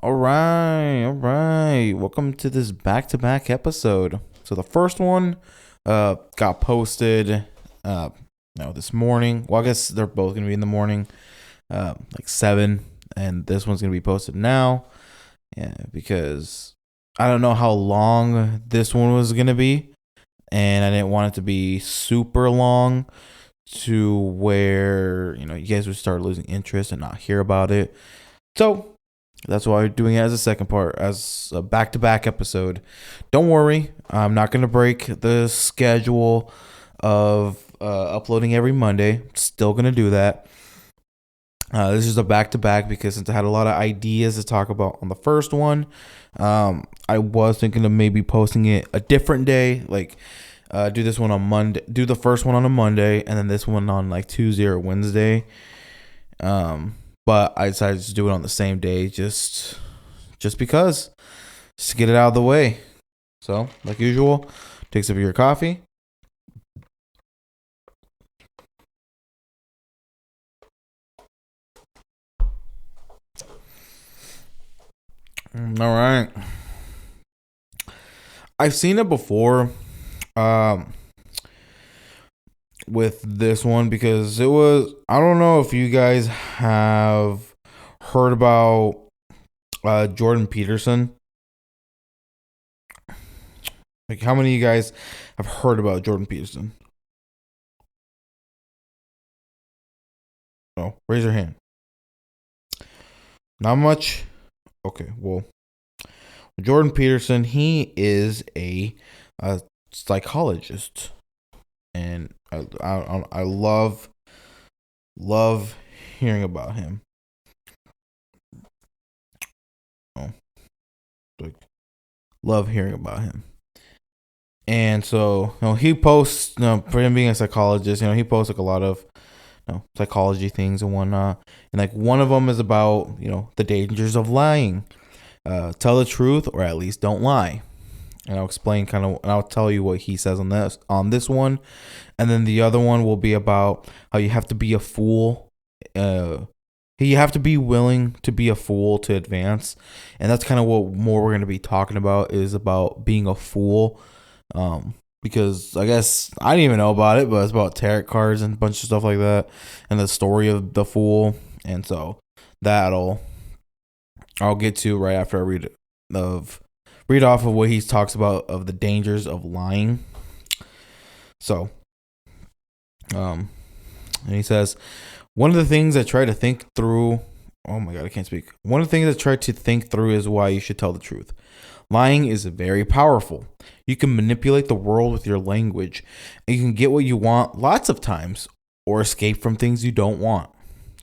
All right. Welcome to this back-to-back episode. So the first one got posted this morning. Well, I guess they're both going to be in the morning, like 7, and this one's going to be posted now. Yeah, because I don't know how long this one was going to be, and I didn't want it to be super long to where, you guys would start losing interest and not hear about it. So that's why we're doing it as a second part, as a back-to-back episode. Don't worry, I'm not going to break the schedule of uploading every Monday. Still going to do that. This is a back-to-back because since I had a lot of ideas to talk about on the first one, I was thinking of maybe posting it a different day, like do this one on Monday, do the first one on a Monday, and then this one on like Tuesday or Wednesday. But I decided to do it on the same day, just because, just to get it out of the way. So, like usual, take a sip of your coffee. All right. I've seen it before, with this one because it was. I don't know if you guys have heard about Jordan Peterson. Like, how many of you guys have heard about Jordan Peterson? No, raise your hand. Not much. Okay, well, Jordan Peterson, he is a psychologist, and I love hearing about him. Oh, like, love hearing about him. And so, he posts, for him being a psychologist, he posts like a lot of, psychology things and whatnot. And like one of them is about, the dangers of lying. Tell the truth, or at least don't lie. And I'll explain and I'll tell you what he says on this one. And then the other one will be about how you have to be a fool. You have to be willing to be a fool to advance. And that's kind of what more we're going to be talking about, is about being a fool. Because I guess I didn't even know about it, but it's about tarot cards and a bunch of stuff like that, and the story of the fool. And so I'll get to right after I read off of what he talks about of the dangers of lying. So, and he says, one of the things I try to think through. Oh my God, I can't speak. One of the things I try to think through is why you should tell the truth. Lying is very powerful. You can manipulate the world with your language, and you can get what you want lots of times, or escape from things you don't want.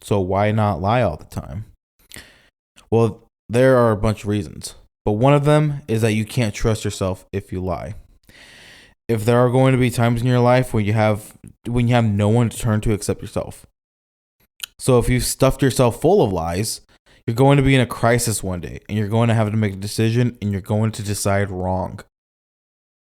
So why not lie all the time? Well, there are a bunch of reasons, but one of them is that you can't trust yourself if you lie. If there are going to be times in your life when you have no one to turn to except yourself. So if you've stuffed yourself full of lies, you're going to be in a crisis one day, and you're going to have to make a decision, and you're going to decide wrong.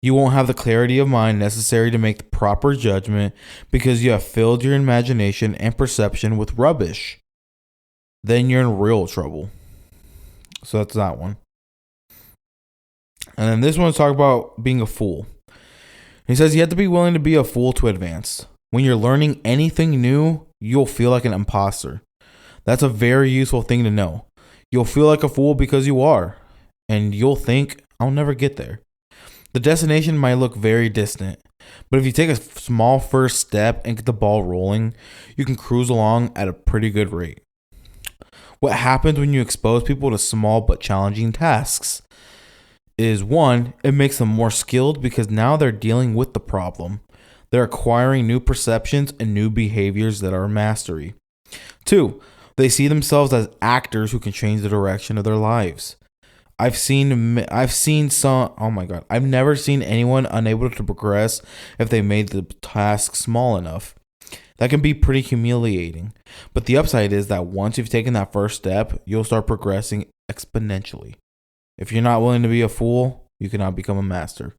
You won't have the clarity of mind necessary to make the proper judgment because you have filled your imagination and perception with rubbish. Then you're in real trouble. So that's that one. And then this one's talking about being a fool. He says you have to be willing to be a fool to advance. When you're learning anything new, you'll feel like an imposter. That's a very useful thing to know. You'll feel like a fool because you are. And you'll think, I'll never get there. The destination might look very distant, but if you take a small first step and get the ball rolling, you can cruise along at a pretty good rate. What happens when you expose people to small but challenging tasks is, one, it makes them more skilled because now they're dealing with the problem. They're acquiring new perceptions and new behaviors that are mastery. 2, they see themselves as actors who can change the direction of their lives. I've seen some. Oh my God! I've never seen anyone unable to progress if they made the task small enough. That can be pretty humiliating. But the upside is that once you've taken that first step, you'll start progressing exponentially. If you're not willing to be a fool, you cannot become a master.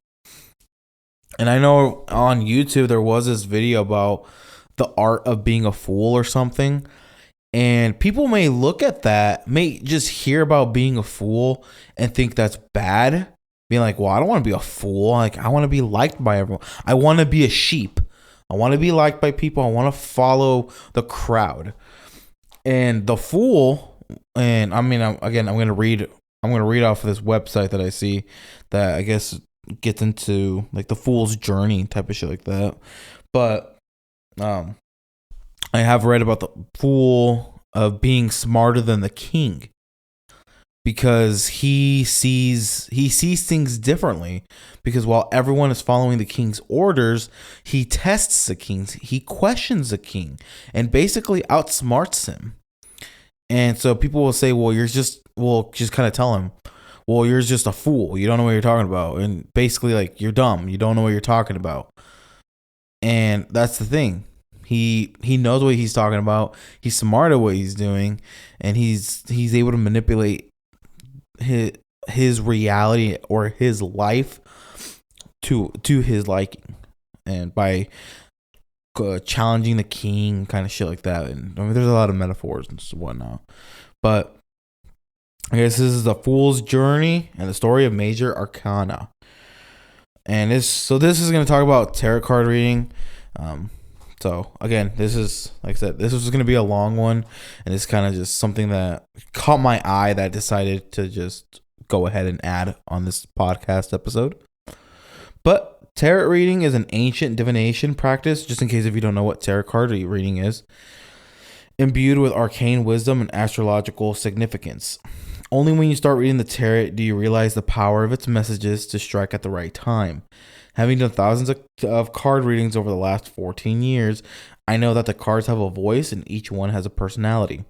And I know on YouTube there was this video about the art of being a fool or something. And people may look at that, may just hear about being a fool and think that's bad. Being like, well, I don't want to be a fool. Like, I want to be liked by everyone. I want to be a sheep. I want to be liked by people. I want to follow the crowd. And the fool, and I mean, I'm going to read off of this website that I see that I guess gets into like the fool's journey type of shit like that. But I have read about the fool of being smarter than the king, because he sees things differently, because while everyone is following the king's orders, he tests the king, he questions the king, and basically outsmarts him. And so people will say, well, just kind of tell him, well, you're just a fool, you don't know what you're talking about, and basically like, you're dumb, you don't know what you're talking about. And that's the thing. He knows what he's talking about. He's smart at what he's doing, and he's able to manipulate his reality or his life to his liking, and by challenging the king, kind of shit like that. And I mean, there's a lot of metaphors and whatnot. But I guess this is the fool's journey and the story of major arcana. And this is going to talk about tarot card reading. So again, this is, like I said, this was going to be a long one, and it's kind of just something that caught my eye that I decided to just go ahead and add on this podcast episode. But tarot reading is an ancient divination practice, just in case if you don't know what tarot card reading is, imbued with arcane wisdom and astrological significance. Only when you start reading the tarot do you realize the power of its messages to strike at the right time. Having done thousands of card readings over the last 14 years, I know that the cards have a voice and each one has a personality,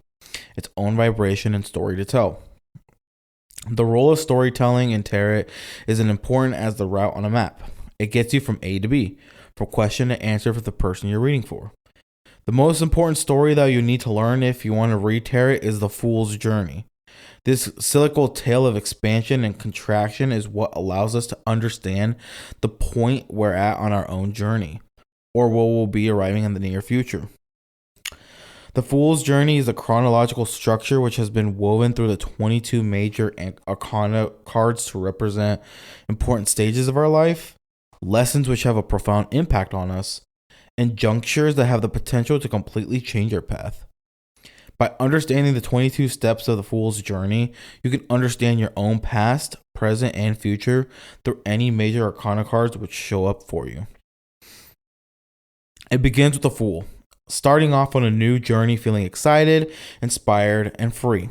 its own vibration and story to tell. The role of storytelling in tarot is as important as the route on a map. It gets you from A to B, from question to answer for the person you're reading for. The most important story that you need to learn if you want to read tarot is the Fool's Journey. This cyclical tale of expansion and contraction is what allows us to understand the point we're at on our own journey, or where we'll be arriving in the near future. The Fool's Journey is a chronological structure which has been woven through the 22 major arcana cards to represent important stages of our life, lessons which have a profound impact on us, and junctures that have the potential to completely change our path. By understanding the 22 steps of the Fool's Journey, you can understand your own past, present, and future through any major arcana cards which show up for you. It begins with the Fool, starting off on a new journey feeling excited, inspired, and free.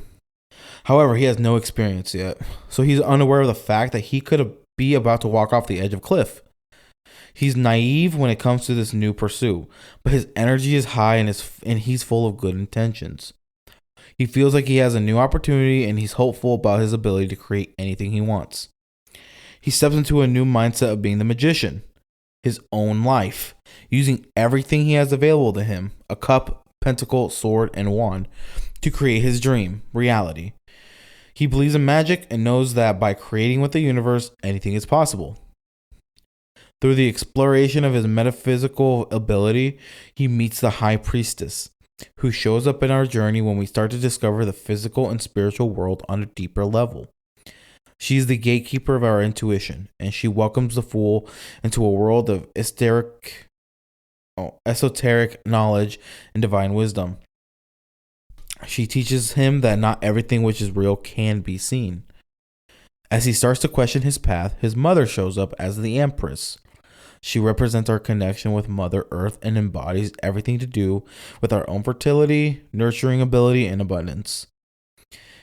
However, he has no experience yet, so he's unaware of the fact that he could be about to walk off the edge of a cliff. He's naive when it comes to this new pursuit, but his energy is high and he's full of good intentions. He feels like he has a new opportunity, and he's hopeful about his ability to create anything he wants. He steps into a new mindset of being the magician, his own life, using everything he has available to him, a cup, pentacle, sword, and wand, to create his dream reality. He believes in magic and knows that by creating with the universe, anything is possible. Through the exploration of his metaphysical ability, he meets the High Priestess, who shows up in our journey when we start to discover the physical and spiritual world on a deeper level. She is the gatekeeper of our intuition, and she welcomes the Fool into a world of esoteric knowledge and divine wisdom. She teaches him that not everything which is real can be seen. As he starts to question his path, his mother shows up as the Empress. She represents our connection with Mother Earth and embodies everything to do with our own fertility, nurturing ability, and abundance.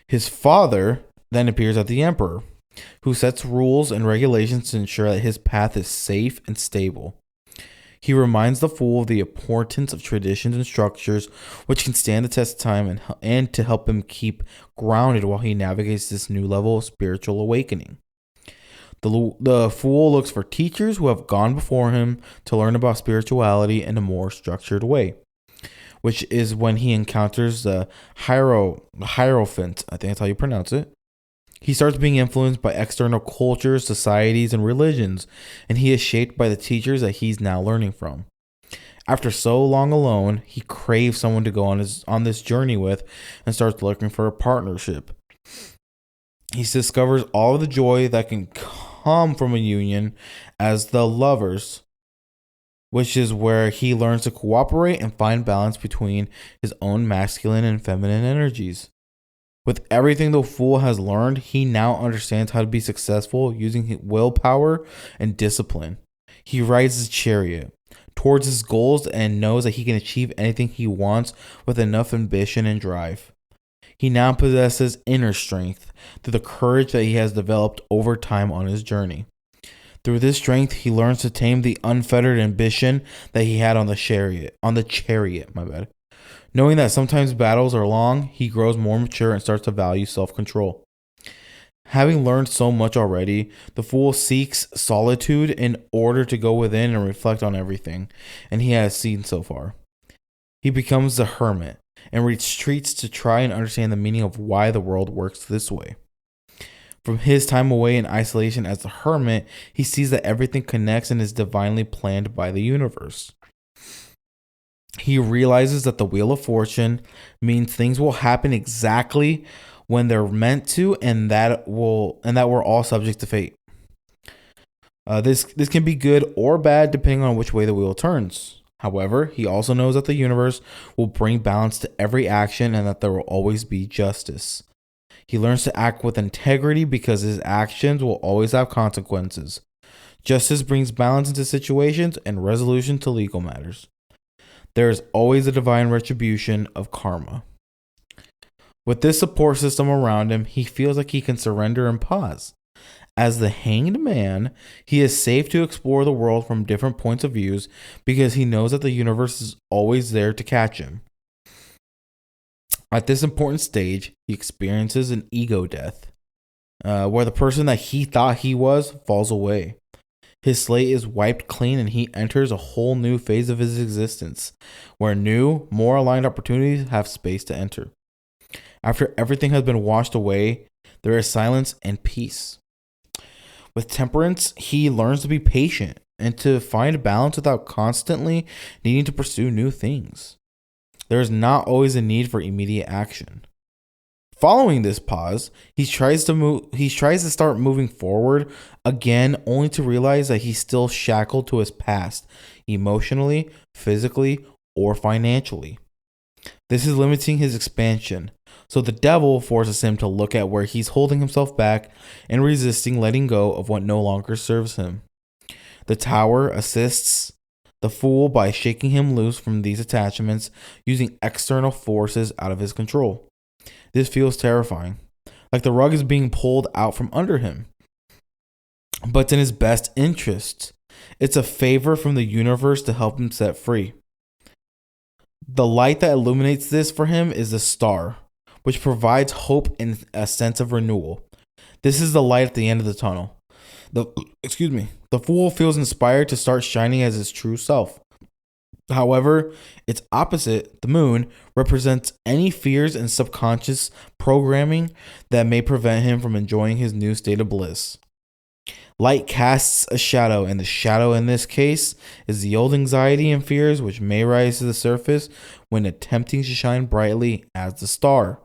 His father then appears as the Emperor, who sets rules and regulations to ensure that his path is safe and stable. He reminds the Fool of the importance of traditions and structures which can stand the test of time and to help him keep grounded while he navigates this new level of spiritual awakening. The Fool looks for teachers who have gone before him to learn about spirituality in a more structured way, which is when he encounters the Hierophant, I think that's how you pronounce it. He starts being influenced by external cultures, societies, and religions, and he is shaped by the teachers that he's now learning from. After so long alone, he craves someone to go on this journey with and starts looking for a partnership. He discovers all of the joy that can come from a union as the lovers, which is where he learns to cooperate and find balance between his own masculine and feminine energies. With everything the fool has learned, he now understands how to be successful using his willpower and discipline. He rides his chariot towards his goals and knows that he can achieve anything he wants with enough ambition and drive. He now possesses inner strength through the courage that he has developed over time on his journey. Through this strength, he learns to tame the unfettered ambition that he had on the chariot. Knowing that sometimes battles are long, he grows more mature and starts to value self-control. Having learned so much already, the fool seeks solitude in order to go within and reflect on everything, and he has seen so far. He becomes the hermit and retreats to try and understand the meaning of why the world works this way. From his time away in isolation as the hermit, he sees that everything connects and is divinely planned by the universe. He realizes that the wheel of fortune means things will happen exactly when they're meant to, and that we're all subject to fate. This can be good or bad depending on which way the wheel turns. However, he also knows that the universe will bring balance to every action and that there will always be justice. He learns to act with integrity because his actions will always have consequences. Justice brings balance into situations and resolution to legal matters. There is always a divine retribution of karma. With this support system around him, he feels like he can surrender and pause. As the hanged man, he is safe to explore the world from different points of views because he knows that the universe is always there to catch him. At this important stage, he experiences an ego death, where the person that he thought he was falls away. His slate is wiped clean and he enters a whole new phase of his existence, where new, more aligned opportunities have space to enter. After everything has been washed away, there is silence and peace. With temperance, he learns to be patient and to find balance without constantly needing to pursue new things. There is not always a need for immediate action. Following this pause, he tries to start moving forward again, only to realize that he's still shackled to his past, emotionally, physically, or financially. This is limiting his expansion, so the devil forces him to look at where he's holding himself back and resisting letting go of what no longer serves him. The tower assists the fool by shaking him loose from these attachments using external forces out of his control. This feels terrifying, like the rug is being pulled out from under him. But it's in his best interest. It's a favor from the universe to help him set free. The light that illuminates this for him is the star, which provides hope and a sense of renewal. This is the light at the end of the tunnel. The fool feels inspired to start shining as his true self. However, its opposite, the moon, represents any fears and subconscious programming that may prevent him from enjoying his new state of bliss. Light casts a shadow, and the shadow in this case is the old anxiety and fears which may rise to the surface when attempting to shine brightly as the star.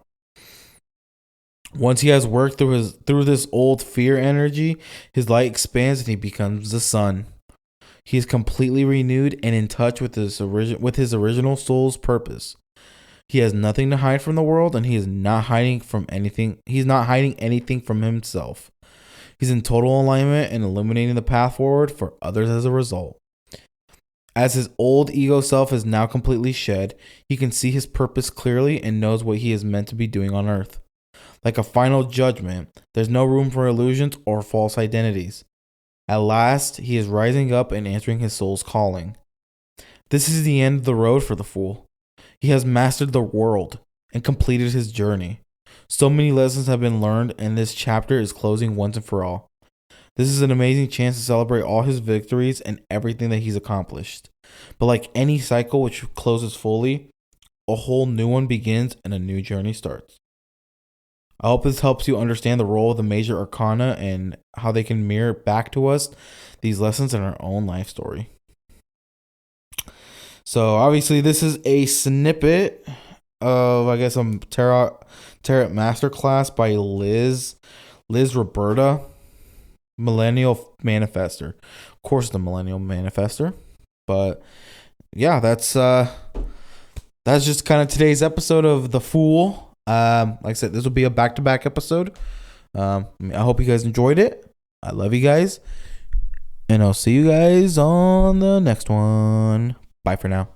Once he has worked through this old fear energy, his light expands and he becomes the sun. He is completely renewed and in touch with his original soul's purpose. He has nothing to hide from the world, and he is not hiding from anything. He's not hiding anything from himself. He's in total alignment and illuminating the path forward for others as a result. As his old ego self is now completely shed, he can see his purpose clearly and knows what he is meant to be doing on earth. Like a final judgment, there's no room for illusions or false identities. At last, he is rising up and answering his soul's calling. This is the end of the road for the fool. He has mastered the world and completed his journey. So many lessons have been learned, and this chapter is closing once and for all. This is an amazing chance to celebrate all his victories and everything that he's accomplished. But like any cycle which closes fully, a whole new one begins and a new journey starts. I hope this helps you understand the role of the major arcana and how they can mirror back to us these lessons in our own life story. So obviously this is a snippet of, I guess, some tarot masterclass by Liz Roberta, Millennial Manifester. Of course, the Millennial Manifester. But yeah, that's just kind of today's episode of The Fool. Like I said, this will be a back-to-back episode. I hope you guys enjoyed it. I love you guys. And I'll see you guys on the next one. Bye for now.